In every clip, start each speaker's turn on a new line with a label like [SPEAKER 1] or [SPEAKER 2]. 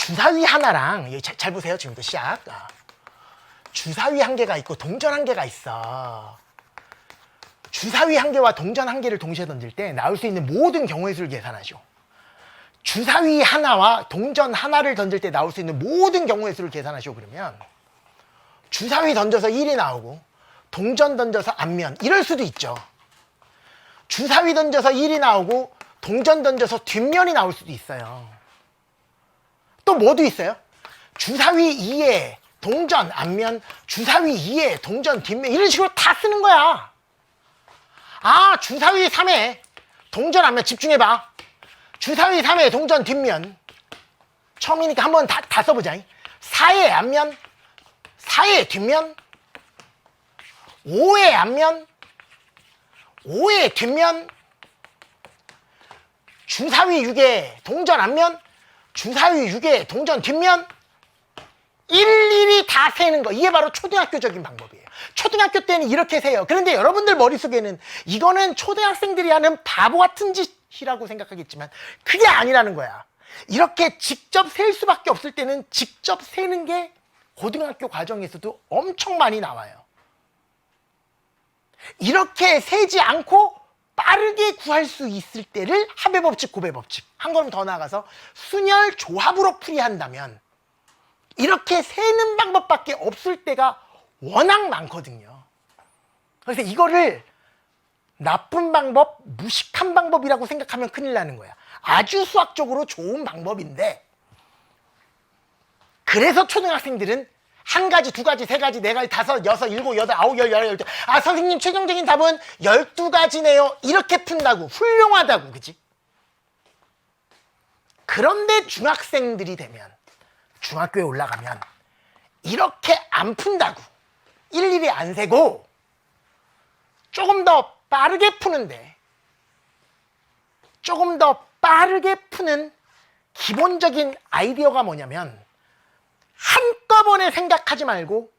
[SPEAKER 1] 주사위 하나랑 잘 보세요. 지금부터 시작. 주사위 한 개가 있고 동전 한 개가 있어. 주사위 한 개와 동전 한 개를 동시에 던질 때 나올 수 있는 모든 경우의 수를 계산하죠. 주사위 하나와 동전 하나를 던질 때 나올 수 있는 모든 경우의 수를 계산하시오. 그러면 주사위 던져서 1이 나오고 동전 던져서 앞면 이럴 수도 있죠. 주사위 던져서 1이 나오고 동전 던져서 뒷면이 나올 수도 있어요. 또 뭐도 있어요? 주사위 2에 동전 앞면, 주사위 2에 동전 뒷면 이런 식으로 다 쓰는 거야. 아, 주사위 3에 동전 앞면 집중해봐. 주사위 3에 동전 뒷면 처음이니까 한번 다 써보자. 4의 앞면, 4의 뒷면, 5의 앞면, 5의 뒷면, 주사위 6에 동전 앞면, 주사위 6에 동전 뒷면 일일이 다 세는 거. 이게 바로 초등학교적인 방법이에요. 초등학교 때는 이렇게 세요. 그런데 여러분들 머릿속에는 이거는 초등학생들이 하는 바보 같은 짓이라고 생각하겠지만 그게 아니라는 거야. 이렇게 직접 셀 수밖에 없을 때는 직접 세는 게 고등학교 과정에서도 엄청 많이 나와요. 이렇게 세지 않고 빠르게 구할 수 있을 때를 합의법칙, 고배법칙. 한 걸음 더 나아가서 순열 조합으로 풀이한다면 이렇게 세는 방법밖에 없을 때가 워낙 많거든요. 그래서 이거를 나쁜 방법, 무식한 방법이라고 생각하면 큰일 나는 거야. 아주 수학적으로 좋은 방법인데 그래서 초등학생들은 한 가지, 두 가지, 세 가지, 네 가지, 다섯, 여섯, 일곱, 여덟, 아홉, 열, 열두. 아, 선생님 최종적인 답은 12가지네요. 이렇게 푼다고. 훌륭하다고. 그치? 그런데 중학생들이 되면, 중학교에 올라가면 이렇게 안 푼다고. 일일이 안 세고 조금 더 빠르게 푸는데 조금 더 빠르게 푸는 기본적인 아이디어가 뭐냐면 한꺼번에 생각하지 말고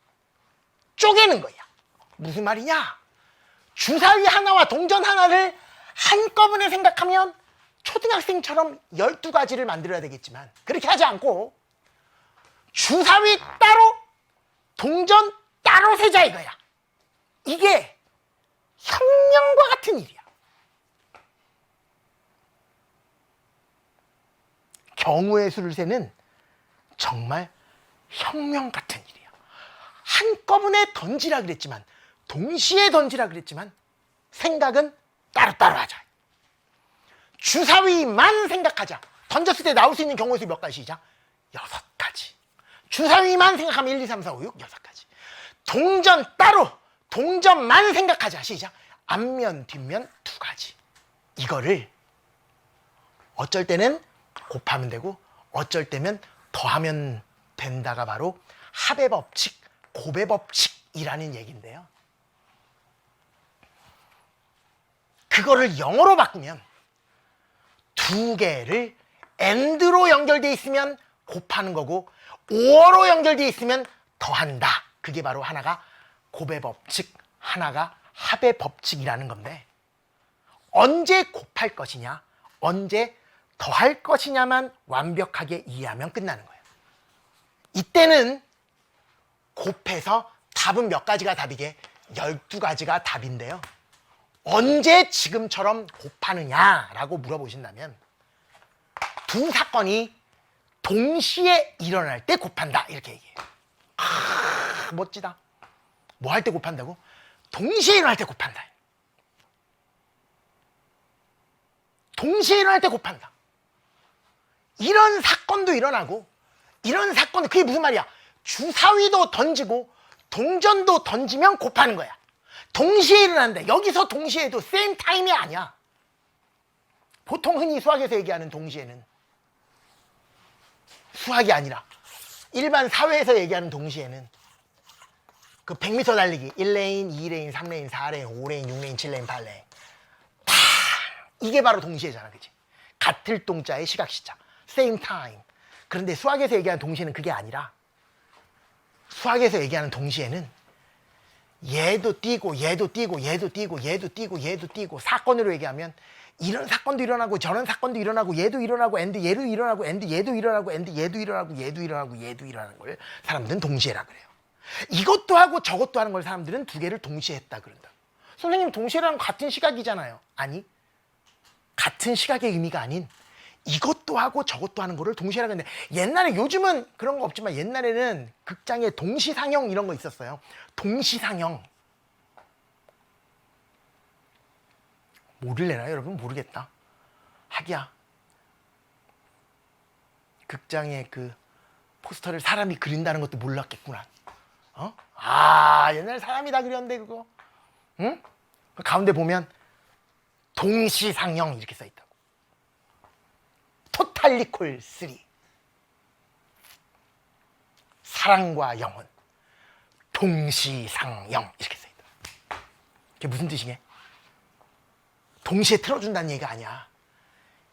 [SPEAKER 1] 쪼개는 거야. 무슨 말이냐? 주사위 하나와 동전 하나를 한꺼번에 생각하면 초등학생처럼 12가지를 만들어야 되겠지만 그렇게 하지 않고 주사위 따로 동전 따로 세자 이거야. 이게 혁명과 같은 일이야. 경우의 수를 세는 정말 혁명 같은 일이야. 한꺼번에 던지라 그랬지만 동시에 던지라 그랬지만 생각은 따로따로 하자. 주사위만 생각하자. 던졌을 때 나올 수 있는 경우의 수 몇 가지이자? 6가지. 주사위만 생각하면 1, 2, 3, 4, 5, 6, 6가지. 동전 따로 동전만 생각하자. 시작. 앞면, 뒷면 2가지. 이거를 어쩔 때는 곱하면 되고 어쩔 때면 더하면 된다가 바로 합의법칙, 고배법칙이라는 얘기인데요. 그거를 영어로 바꾸면 두 개를 AND로 연결되어 있으면 곱하는 거고 OR로 연결되어 있으면 더한다. 그게 바로 하나가 고배법칙, 하나가 합의법칙이라는 건데 언제 곱할 것이냐, 언제 더할 것이냐만 완벽하게 이해하면 끝나는 거예요. 이때는 곱해서 답은 몇 가지가 답이게? 12가지가 답인데요. 언제 지금처럼 곱하느냐라고 물어보신다면 두 사건이 동시에 일어날 때 곱한다 이렇게 얘기해요. 멋지다. 뭐 할 때 곱한다고? 동시에 일어날 때 곱한다. 동시에 일어날 때 곱한다. 이런 사건도 일어나고 이런 사건도 그게 무슨 말이야? 주사위도 던지고 동전도 던지면 곱하는 거야. 동시에 일어난다. 여기서 동시에도 same time이 아니야. 보통 흔히 수학에서 얘기하는 동시에는 수학이 아니라 일반 사회에서 얘기하는 동시에는 그 100m 달리기 1레인, 2레인, 3레인, 4레인, 5레인, 6레인, 7레인, 8레인 다 이게 바로 동시에잖아. 그치? 같을 동자의 시각시차 same time. 그런데 수학에서 얘기하는 동시에는 그게 아니라 수학에서 얘기하는 동시에는 얘도 뛰고 얘도 뛰고 얘도 뛰고 얘도 뛰고 얘도 뛰고 사건으로 얘기하면 이런 사건도 일어나고 저런 사건도 일어나고 얘도 일어나고 앤드 얘도 일어나고 앤드 얘도 일어나고 앤드 얘도 일어나고 얘도 일어나고 얘도 일어나는 걸 사람들은 동시에라 그래요. 이것도 하고 저것도 하는 걸 사람들은 두 개를 동시에 했다 그런다. 선생님 동시에라는 같은 시각이잖아요. 아니, 같은 시각의 의미가 아닌 이것도 하고 저것도 하는 거를 동시에 하는데, 옛날에, 요즘은 그런 거 없지만 옛날에는 극장에 동시상영 이런 거 있었어요. 동시상영. 모를래나 여러분? 모르겠다. 하기야. 극장에 그 포스터를 사람이 그린다는 것도 몰랐겠구나. 옛날에 사람이 다 그렸는데 그거. 응? 그 가운데 보면 동시상영 이렇게 써있다고. 토탈리콜 3. 사랑과 영혼. 동시상영 이렇게 써있다. 그게 무슨 뜻이게? 동시에 틀어준다는 얘기가 아니야.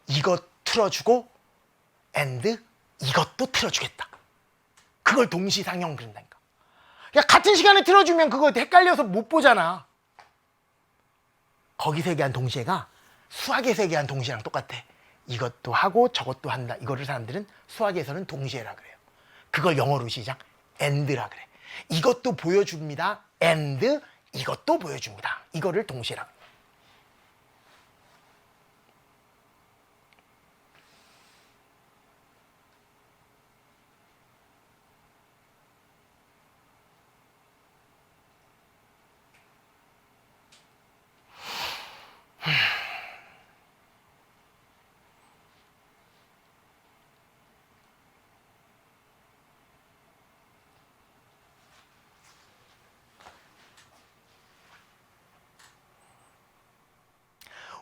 [SPEAKER 1] 이것 틀어주고 and 이것도 틀어주겠다. 그걸 동시상영 그런다니까. 그러니까 같은 시간에 틀어주면 그거 헷갈려서 못 보잖아. 거기서 얘기한 동시에가 수학에서 얘기한 동시에랑 똑같아. 이것도 하고 저것도 한다. 이거를 사람들은 수학에서는 동시에라 그래요. 그걸 영어로 시작 and라 그래. 이것도 보여줍니다. and 이것도 보여줍니다. 이거를 동시에라 그래.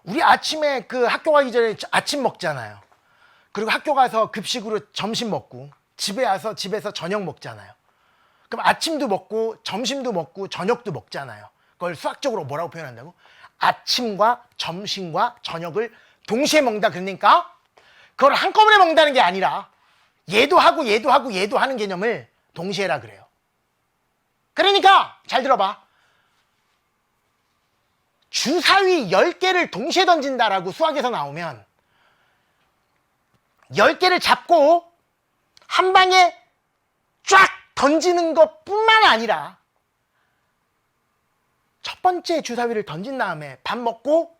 [SPEAKER 1] 우리 아침에 그 학교 가기 전에 아침 먹잖아요. 그리고 학교 가서 급식으로 점심 먹고 집에 와서 집에서 저녁 먹잖아요. 그럼 아침도 먹고 점심도 먹고 저녁도 먹잖아요. 그걸 수학적으로 뭐라고 표현한다고? 아침과 점심과 저녁을 동시에 먹는다 그러니까 그걸 한꺼번에 먹는다는 게 아니라 얘도 하고 얘도 하고 얘도 하는 개념을 동시에라 그래요. 그러니까 잘 들어봐. 주사위 10개를 동시에 던진다라고 수학에서 나오면 10개를 잡고 한 방에 쫙 던지는 것뿐만 아니라 첫 번째 주사위를 던진 다음에 밥 먹고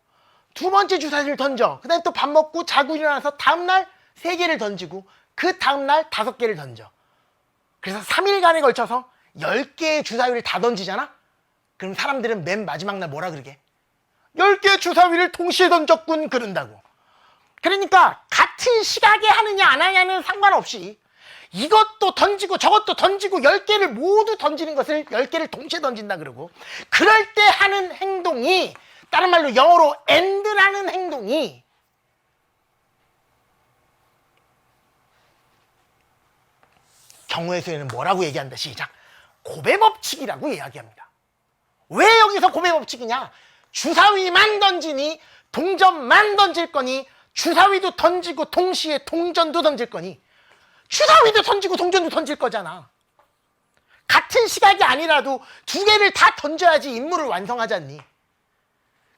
[SPEAKER 1] 두 번째 주사위를 던져. 그 다음에 또 밥 먹고 자고 일어나서 다음날 3개를 던지고 그 다음날 5개를 던져. 그래서 3일간에 걸쳐서 10개의 주사위를 다 던지잖아? 그럼 사람들은 맨 마지막 날 뭐라 그러게? 10개의 주사위를 동시에 던졌군 그런다고. 그러니까 같은 시각에 하느냐 안 하냐는 상관없이 이것도 던지고 저것도 던지고 10개를 모두 던지는 것을 10개를 동시에 던진다 그러고, 그럴 때 하는 행동이, 다른 말로 영어로 and라는 행동이 경우의 수에는 뭐라고 얘기한다. 시작. 고배 법칙이라고 이야기합니다. 왜 여기서 고배 법칙이냐? 주사위만 던지니 동전만 던질 거니 주사위도 던지고 동시에 동전도 던질 거니 주사위도 던지고 동전도 던질 거잖아. 같은 시각이 아니라도 2개를 다 던져야지 임무를 완성하지 않니?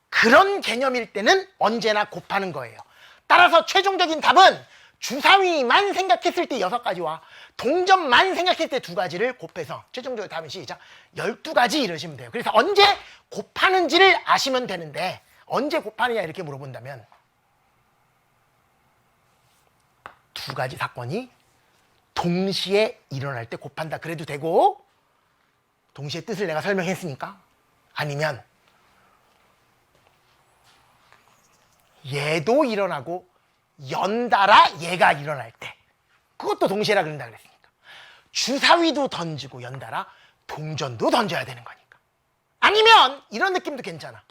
[SPEAKER 1] 그런 개념일 때는 언제나 곱하는 거예요. 따라서 최종적인 답은 주사위만 생각했을 때 6가지와 동전만 생각했을 때 2가지를 곱해서 최종적으로 답은 시작 12가지 이러시면 돼요. 그래서 언제 곱하는지를 아시면 되는데, 언제 곱하느냐 이렇게 물어본다면 2가지 사건이 동시에 일어날 때 곱한다 그래도 되고, 동시에 뜻을 내가 설명했으니까, 아니면 얘도 일어나고 연달아 얘가 일어날 때 그것도 동시에라 그런다 그랬으니까 주사위도 던지고 연달아 동전도 던져야 되는 거니까. 아니면 이런 느낌도 괜찮아.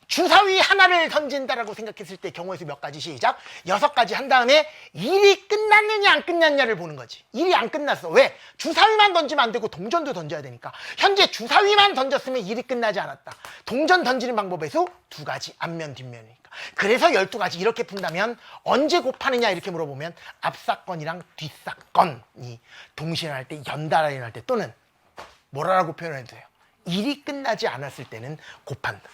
[SPEAKER 1] 주사위 하나를 던진다라고 생각했을 때 경우의 수 몇 가지 시작 6가지 한 다음에 일이 끝났느냐 안 끝났냐를 보는 거지. 일이 안 끝났어. 왜? 주사위만 던지면 안 되고 동전도 던져야 되니까. 현재 주사위만 던졌으면 일이 끝나지 않았다. 동전 던지는 방법의 수 2가지, 앞면 뒷면이니까. 그래서 12가지 이렇게 푼다면 언제 곱하느냐 이렇게 물어보면 앞사건이랑 뒷사건이 동시에 일어날 때, 연달아 일어날 때, 또는 뭐라고 표현해도 돼요. 일이 끝나지 않았을 때는 곱한다.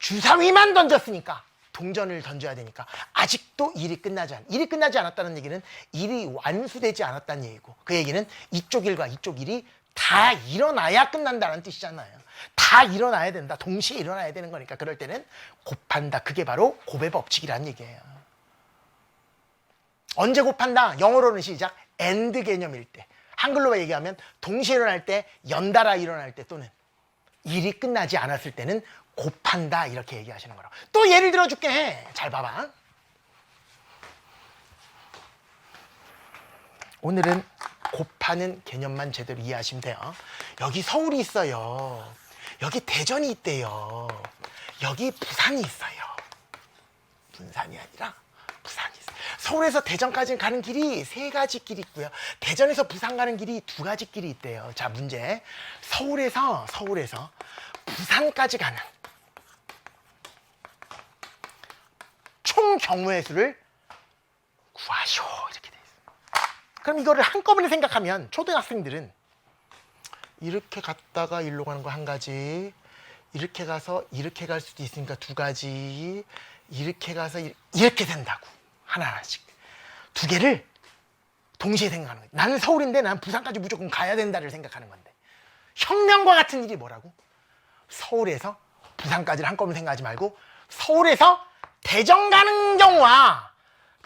[SPEAKER 1] 주사위만 던졌으니까 동전을 던져야 되니까 아직도 일이 끝나지 않았다는 얘기는 일이 완수되지 않았다는 얘기고, 그 얘기는 이쪽 일과 이쪽 일이 다 일어나야 끝난다는 뜻이잖아요. 다 일어나야 된다. 동시에 일어나야 되는 거니까 그럴 때는 곱한다. 그게 바로 곱의 법칙이라는 얘기예요. 언제 곱한다? 영어로는 시작. and 개념일 때. 한글로 얘기하면 동시에 일어날 때, 연달아 일어날 때, 또는 일이 끝나지 않았을 때는 곱한다, 이렇게 얘기하시는 거라고. 또 예를 들어 줄게. 잘 봐봐. 오늘은 곱하는 개념만 제대로 이해하시면 돼요. 여기 서울이 있어요. 여기 대전이 있대요. 여기 부산이 있어요. 분산이 아니라 부산이 있어요. 서울에서 대전까지 가는 길이 3가지 길이 있고요. 대전에서 부산 가는 길이 2가지 길이 있대요. 자, 문제. 서울에서 부산까지 가는 총 경우의 수를 구하시오, 이렇게 돼 있어요. 그럼 이거를 한꺼번에 생각하면 초등학생들은 이렇게 갔다가 일로 가는 거 1가지, 이렇게 가서 이렇게 갈 수도 있으니까 2가지, 이렇게 가서 이렇게 된다고. 하나하나씩 2개를 동시에 생각하는 거예요. 나는 서울인데 난 부산까지 무조건 가야 된다를 생각하는 건데, 혁명과 같은 일이 뭐라고? 서울에서 부산까지를 한꺼번에 생각하지 말고 서울에서 대전 가는 경우와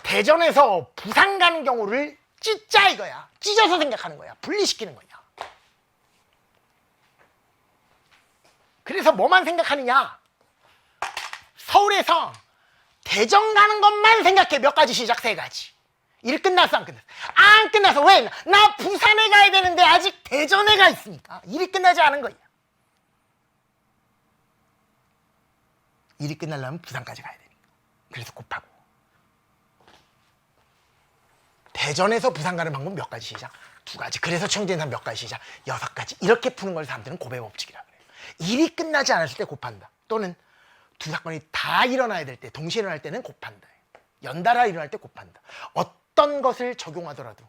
[SPEAKER 1] 대전에서 부산 가는 경우를 찢자 이거야. 찢어서 생각하는 거야. 분리시키는 거야. 그래서 뭐만 생각하느냐? 서울에서 대전 가는 것만 생각해. 몇 가지 시작? 3가지. 일 끝났어, 안 끝났어? 안 끝났어. 왜? 나 부산에 가야 되는데 아직 대전에 가 있으니까 일이 끝나지 않은 거야. 일이 끝나려면 부산까지 가야 되니까. 그래서 곱하고. 대전에서 부산 가는 방법 몇 가지 시작? 2가지. 그래서 청진산 몇 가지 시작? 6가지. 이렇게 푸는 걸 사람들은 곱의 법칙이라고 그래요. 일이 끝나지 않았을 때 곱한다. 또는 2사건이 다 일어나야 될 때, 동시에 일어날 때는 곱한다. 연달아 일어날 때 곱한다. 어떤 것을 적용하더라도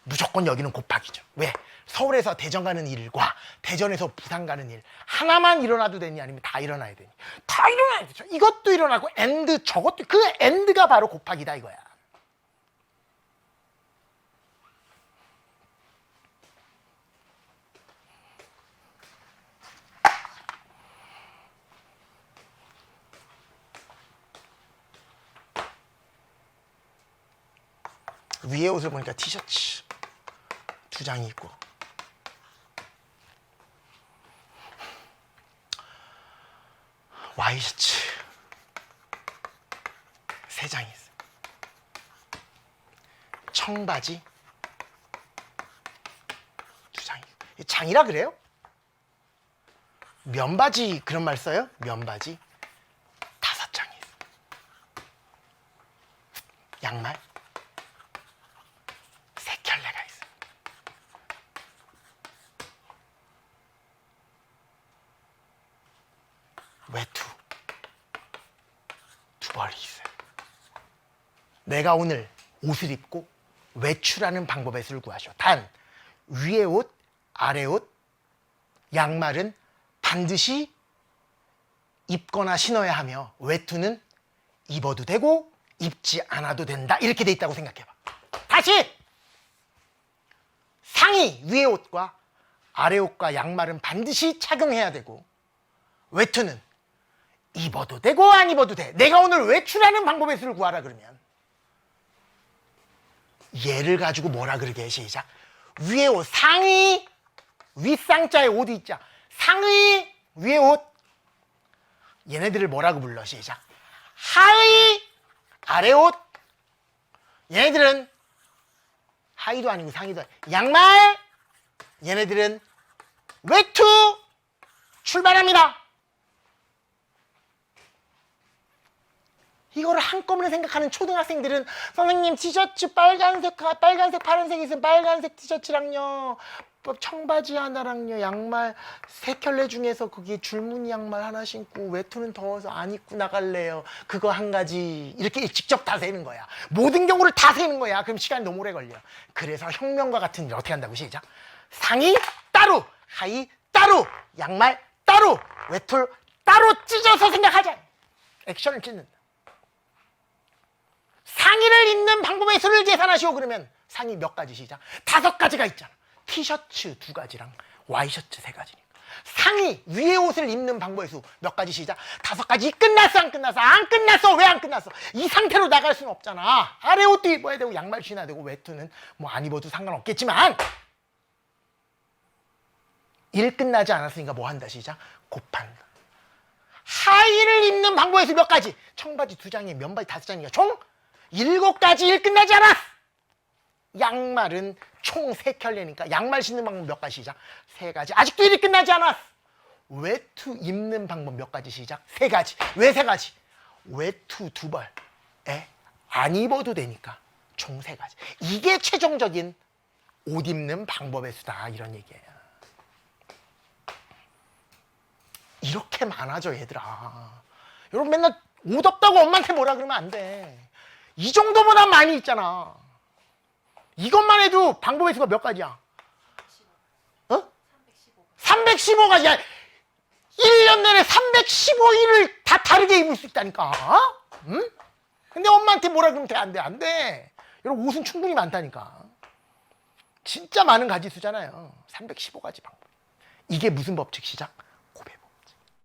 [SPEAKER 1] 무조건 여기는 곱하기죠. 왜? 서울에서 대전 가는 일과 대전에서 부산 가는 일 하나만 일어나도 되니 아니면 다 일어나야 되니? 다 일어나야 되죠. 이것도 일어나고 and 저것도, 그 and가 바로 곱하기다 이거야. 위에 옷을 보니까 티셔츠 2장이 있고, 와이셔츠 3장이 있어요. 청바지 2장이 있어요. 장이라 그래요? 면바지 그런 말 써요? 면바지 5장이 있어요. 양말 3켤레가 있어요. 외투 2벌이 있어요. 내가 오늘 옷을 입고 외출하는 방법의 수를 구하시오. 단 위에 옷, 아래 옷, 양말은 반드시 입거나 신어야 하며 외투는 입어도 되고 입지 않아도 된다. 이렇게 돼 있다고 생각해봐. 다시! 상의, 위에 옷과 아래 옷과 양말은 반드시 착용해야 되고 외투는 입어도 되고 안 입어도 돼. 내가 오늘 외출하는 방법의 수를 구하라 그러면 얘를 가지고 뭐라 그러게 해? 시작. 위에 옷, 상의, 윗상자에 옷이 있자. 상의, 위에 옷. 얘네들을 뭐라고 불러? 시작. 하의, 아래 옷. 얘네들은 하의도 아니고 상의도 아니고 양말. 얘네들은 외투. 출발합니다. 이거를 한꺼번에 생각하는 초등학생들은 선생님 티셔츠 빨간색 파란색 있으면 빨간색 티셔츠랑요, 청바지 하나랑요, 양말 3켤레 중에서 그게 줄무늬 양말 하나 신고 외투는 더워서 안 입고 나갈래요. 그거 1가지. 이렇게 직접 다 세는 거야. 모든 경우를 다 세는 거야. 그럼 시간이 너무 오래 걸려. 그래서 혁명과 같은 일 어떻게 한다고? 시작. 상의 따로, 하의 따로, 양말 따로, 외투 따로 찢어서 생각하자. 액션을 찢는다. 상의를 입는 방법의 수를 계산하시오. 그러면 상의 몇 가지 시작? 5가지가 있잖아. 티셔츠 2가지랑 와이셔츠 3가지니까. 상의 위에 옷을 입는 방법의 수 몇 가지 시작? 5가지. 끝났어 안 끝났어? 안 끝났어. 왜 안 끝났어? 이 상태로 나갈 수는 없잖아. 아래 옷도 입어야 되고 양말 신어야 되고 외투는 뭐 안 입어도 상관없겠지만 일 끝나지 않았으니까 뭐 한다 시작? 곱한다. 하의를 입는 방법의 수 몇 가지? 청바지 2장에 면바지 5장이니까 총 7가지. 일 끝나지 않았어. 양말은 총 3켤레니까 양말 신는 방법 몇 가지 시작? 3가지. 아직도 일이 끝나지 않았어. 외투 입는 방법 몇 가지 시작? 3가지. 왜 3가지? 외투 2벌에 안 입어도 되니까 총 3가지. 이게 최종적인 옷 입는 방법의 수다. 이런 얘기예요. 이렇게 많아져 얘들아. 여러분 맨날 옷 없다고 엄마한테 뭐라 그러면 안 돼. 이 정도보다 많이 있잖아. 이것만 해도 방법의 수가 몇 가지야? 어? 315가지야. 1년 내내 315일을 다 다르게 입을 수 있다니까. 응? 근데 엄마한테 뭐라 그러면 돼? 안 돼, 안 돼. 여러분 옷은 충분히 많다니까. 진짜 많은 가지수잖아요. 315가지 방법. 이게 무슨 법칙 시작?